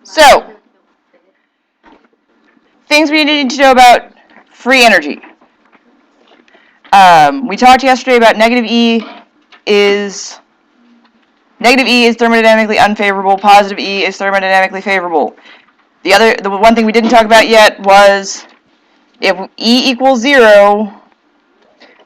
So, things we need to know about free energy. We talked yesterday about negative E is thermodynamically unfavorable, positive E is thermodynamically favorable. The one thing we didn't talk about yet was if E equals 0,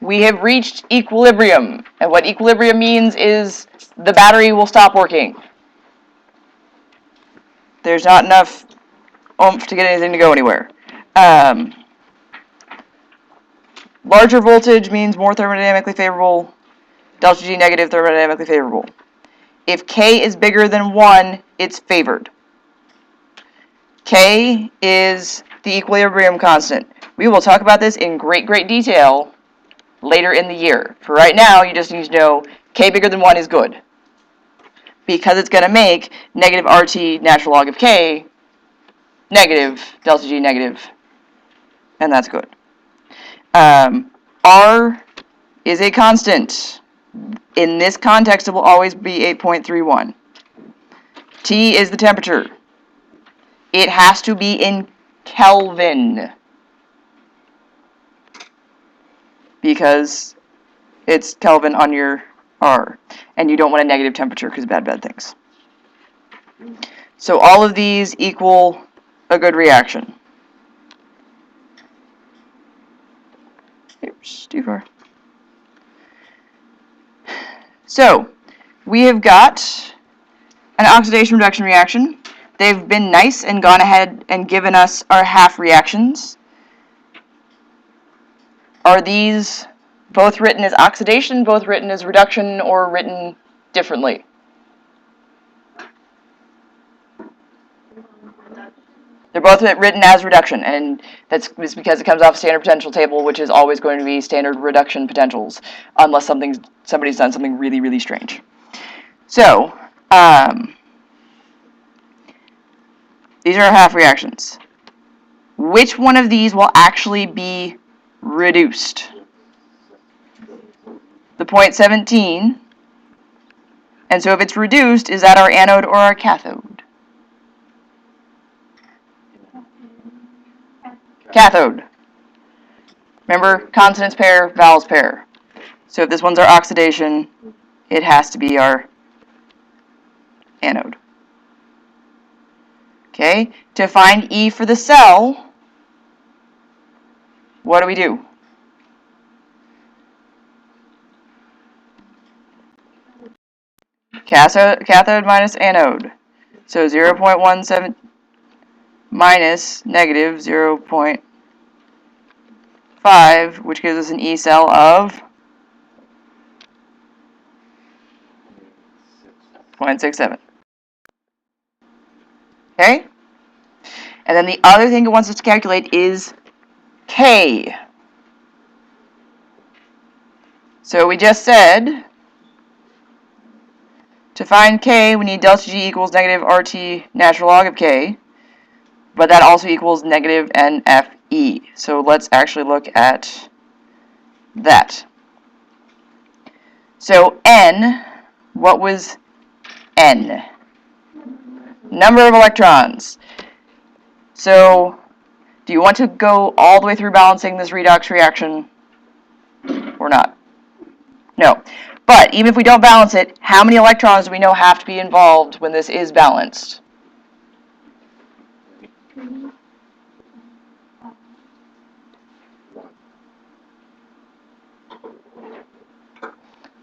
we have reached equilibrium. And what equilibrium means is the battery will stop working. There's not enough oomph to get anything to go anywhere. Larger voltage means more thermodynamically favorable. Delta G negative, thermodynamically favorable. If K is bigger than 1, it's favored. K is the equilibrium constant. We will talk about this in great detail later in the year. For right now, you just need to know K bigger than 1 is good. Because it's going to make negative RT natural log of K negative, delta G negative, and that's good. R is a constant. In this context, it will always be 8.31. T is the temperature. It has to be in Kelvin because it's Kelvin on your R, and you don't want a negative temperature because bad things. So all of these equal a good reaction. Oops, too far. So we have got an oxidation reduction reaction. They've been nice and gone ahead and given us our half reactions. Are these both written as oxidation, both written as reduction, or written differently? They're both written as reduction, and that's because it comes off standard potential table, which is always going to be standard reduction potentials, unless somebody's done something really strange. So, these are our half reactions. Which one of these will actually be reduced? The 0.17. And so if it's reduced, is that our anode or our cathode? Cathode. Remember, consonants pair, vowels pair. So if this one's our oxidation, it has to be our anode. Okay, to find E for the cell, what do? Cathode minus anode. So 0.17 minus negative 0.5, which gives us an E cell of 0.67. Okay? And then the other thing it wants us to calculate is K. So we just said, to find K, we need delta G equals negative RT natural log of K, but that also equals negative NFE. So let's actually look at that. So N, what was N? Number of electrons. So, do you want to go all the way through balancing this redox reaction or not? No. But even if we don't balance it, how many electrons do we know have to be involved when this is balanced?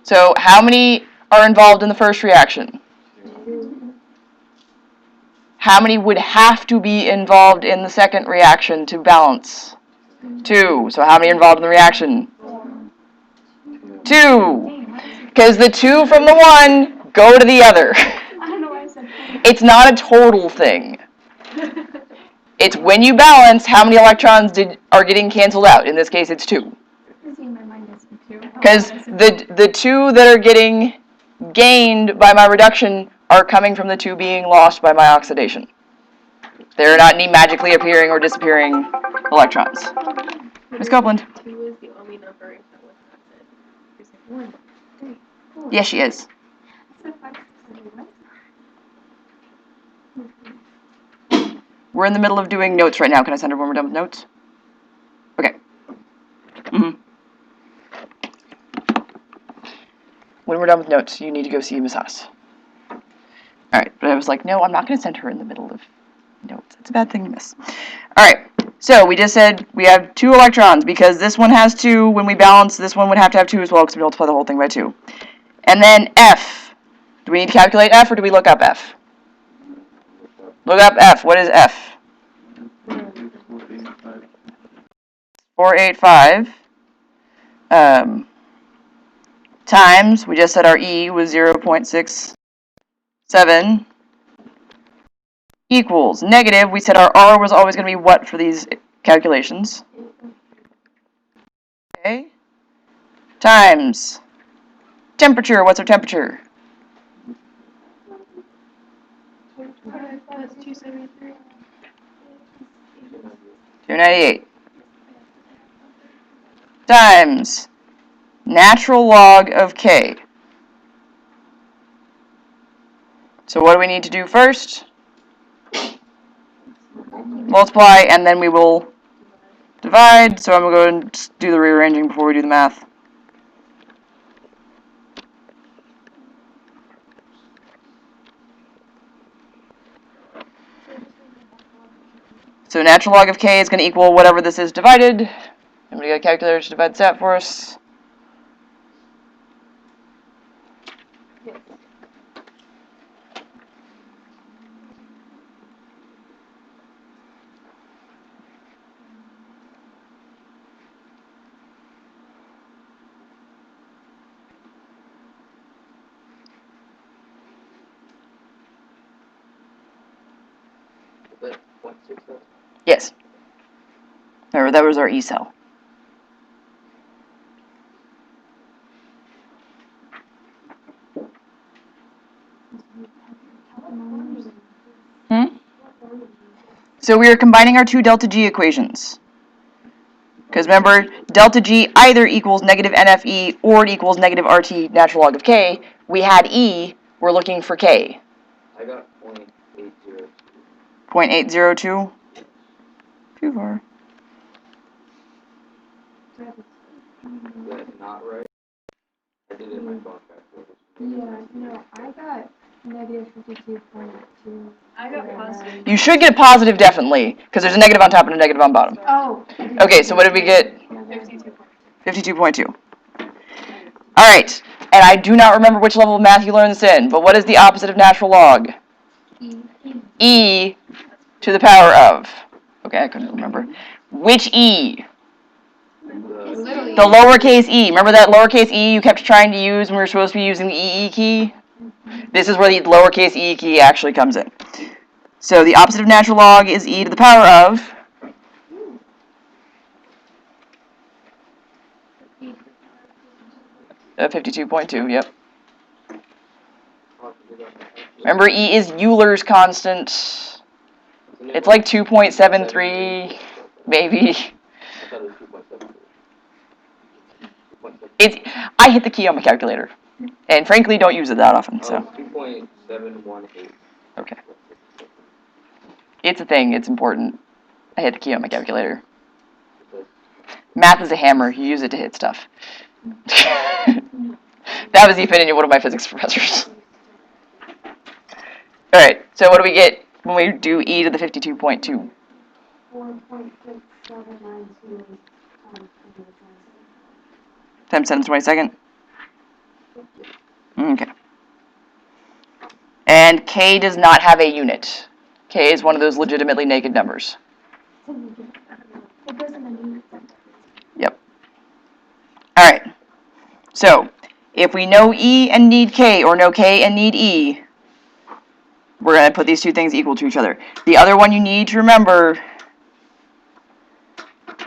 So, how many are involved in the first reaction? How many would have to be involved in the second reaction to balance? 2. So how many are involved in the reaction? 2. Because the 2 from the 1 go to the other. It's not a total thing. It's when you balance, how many electrons are getting canceled out. In this case, it's 2. Because the 2 that are getting gained by my reduction are coming from the 2 being lost by my oxidation. There are not any magically appearing or disappearing electrons. Ms. Copeland? 2 is the only number that was not said. Yes, she is. We're in the middle of doing notes right now. Can I send her when we're done with notes? Okay. When we're done with notes, you need to go see Miss Haas. Alright, but I was like, no, I'm not going to send her in the middle of notes. It's a bad thing to miss. Alright, so we just said we have 2 electrons because this one has 2. When we balance, this one would have to have 2 as well because we multiply the whole thing by 2. And then F. Do we need to calculate F or do we look up F? Look up F. What is F? 485. Times, we just said our E was 0.67 equals negative. We said our R was always going to be what for these calculations? Okay. Times temperature. What's our temperature? 298. Times natural log of K. So what do we need to do first? Multiply, and then we will divide. So I'm going to go and do the rearranging before we do the math. So natural log of K is going to equal whatever this is divided. Anybody got a calculator to divide this out for us? Yes. Remember, that was our E cell. So we are combining our 2 delta G equations. Because remember, delta G either equals negative NFE or it equals negative RT natural log of K. We had E, we're looking for K. I got 0.802. 0.802? Too far. That's not right. I did it in my phone calculator. Yeah, no, I got negative 52.2. I got positive. You should get positive, definitely, because there's a negative on top and a negative on bottom. Oh. Okay, so what did we get? 52.2. 52.2. All right, and I do not remember which level of math you learned this in, but what is the opposite of natural log? E to the power of. Okay, I couldn't remember. Which E? The lowercase e. Remember that lowercase e you kept trying to use when we were supposed to be using the EE key? This is where the lowercase e key actually comes in. So the opposite of natural log is e to the power of 52.2, yep. Remember, E is Euler's constant. It's like 2.73, maybe. I hit the key on my calculator. And frankly, don't use it that often, so. 2.718. Okay. It's a thing, it's important. I hit the key on my calculator. Math is a hammer, you use it to hit stuff. That was the opinion of one of my physics professors. Alright, so what do we get when we do e to the 52.2? 1.6792 times 10 to the 22nd? Okay. And k does not have a unit. K is one of those legitimately naked numbers. Yep. Alright. So, if we know E and need K, or know K and need E, we're going to put these two things equal to each other. The other one you need to remember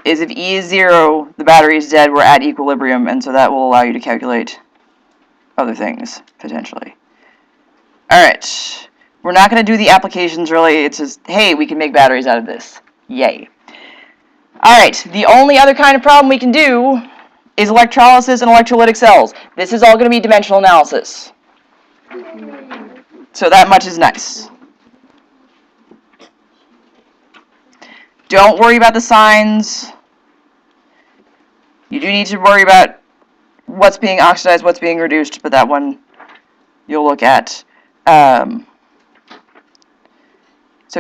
is if E is 0, the battery is dead, we're at equilibrium, and so that will allow you to calculate other things, potentially. Alright. We're not going to do the applications, really. It's just, hey, we can make batteries out of this. Yay. Alright, the only other kind of problem we can do is electrolysis and electrolytic cells. This is all going to be dimensional analysis. So that much is nice. Don't worry about the signs. You do need to worry about what's being oxidized, what's being reduced, but that one you'll look at. So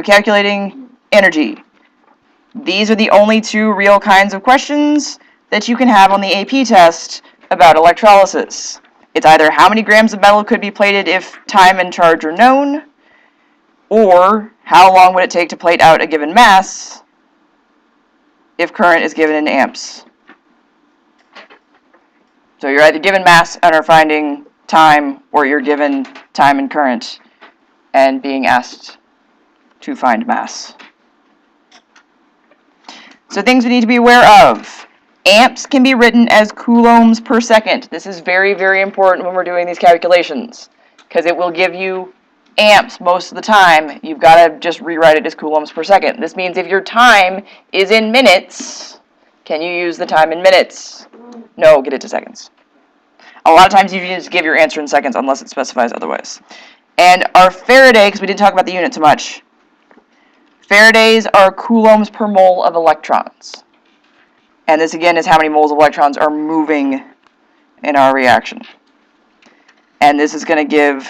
calculating energy. These are the only two real kinds of questions that you can have on the AP test about electrolysis. It's either how many grams of metal could be plated if time and charge are known, or how long would it take to plate out a given mass if current is given in amps. So you're either given mass and are finding time, or you're given time and current and being asked to find mass. So things we need to be aware of. Amps can be written as coulombs per second. This is very, very important when we're doing these calculations, because it will give you amps most of the time. You've got to just rewrite it as coulombs per second. This means if your time is in minutes, can you use the time in minutes? No, get it to seconds. A lot of times you just give your answer in seconds unless it specifies otherwise. And our Faraday, because we didn't talk about the unit so much, Faradays are coulombs per mole of electrons. And this again is how many moles of electrons are moving in our reaction. And this is going to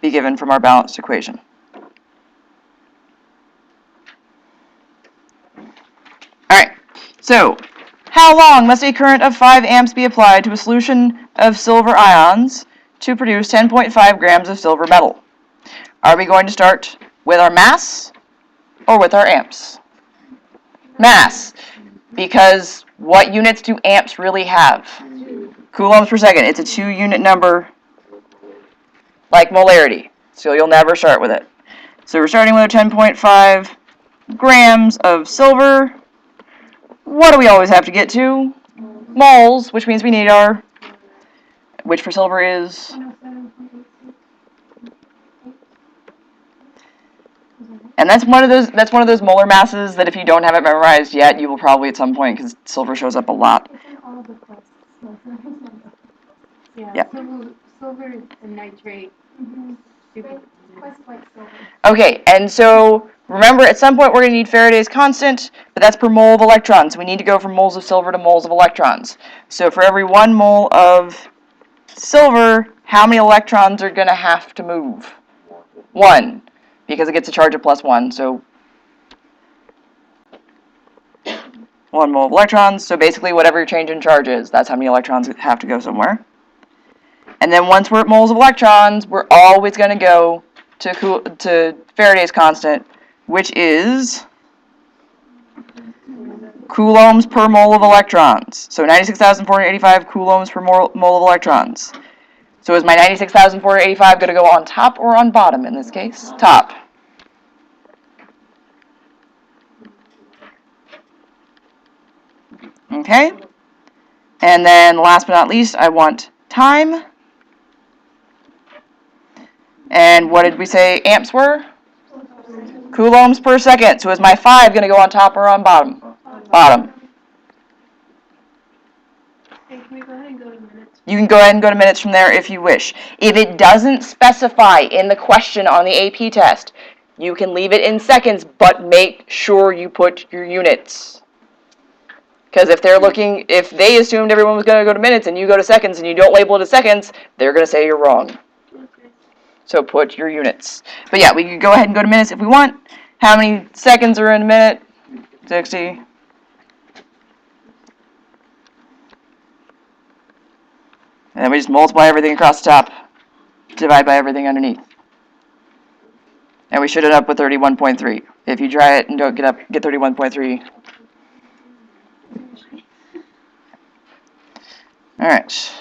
be given from our balanced equation. Alright, so how long must a current of 5 amps be applied to a solution of silver ions to produce 10.5 grams of silver metal? Are we going to start with our mass or with our amps? Mass. Because what units do amps really have? Coulombs per second. It's a 2-unit number like molarity. So you'll never start with it. So we're starting with our 10.5 grams of silver. What do we always have to get to? Moles, which means we need our, which for silver is? And that's one of those molar masses that if you don't have it memorized yet, you will probably at some point, because silver shows up a lot. It's in all the quests. Yeah. Silver and nitrate. Stupid. Quest like silver. Okay, and so remember at some point we're going to need Faraday's constant, but that's per mole of electrons. We need to go from moles of silver to moles of electrons. So for every 1 mole of silver, how many electrons are going to have to move? 1, because it gets a charge of +1, so 1 mole of electrons. So basically whatever your change in charge is, that's how many electrons have to go somewhere. And then once we're at moles of electrons, we're always going to go to Faraday's constant, which is coulombs per mole of electrons. So 96,485 coulombs per mole of electrons. So is my 96,485 going to go on top or on bottom in this case? Top. Okay. And then last but not least, I want time. And what did we say amps were? Coulombs per second. So is my 5 going to go on top or on bottom? Bottom. Hey, can we go ahead and go to minutes? You can go ahead and go to minutes from there if you wish. If it doesn't specify in the question on the AP test, you can leave it in seconds, but make sure you put your units. Because if they assumed everyone was going to go to minutes and you go to seconds and you don't label it as seconds, they're going to say you're wrong. So put your units. But yeah, we can go ahead and go to minutes if we want. How many seconds are in a minute? 60. And then we just multiply everything across the top, divide by everything underneath. And we should end up with 31.3. If you try it and don't get 31.3. All right.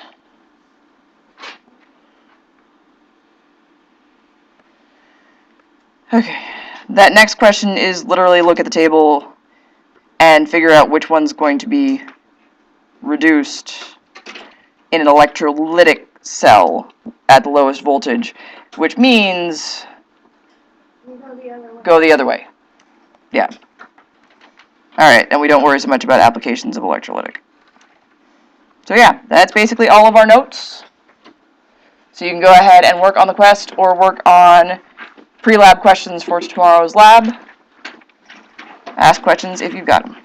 Okay, that next question is literally look at the table and figure out which one's going to be reduced in an electrolytic cell at the lowest voltage, which means go the other way. Yeah. Alright, and we don't worry so much about applications of electrolytic. So yeah, that's basically all of our notes. So you can go ahead and work on the quest or work on pre-lab questions for tomorrow's lab. Ask questions if you've got them.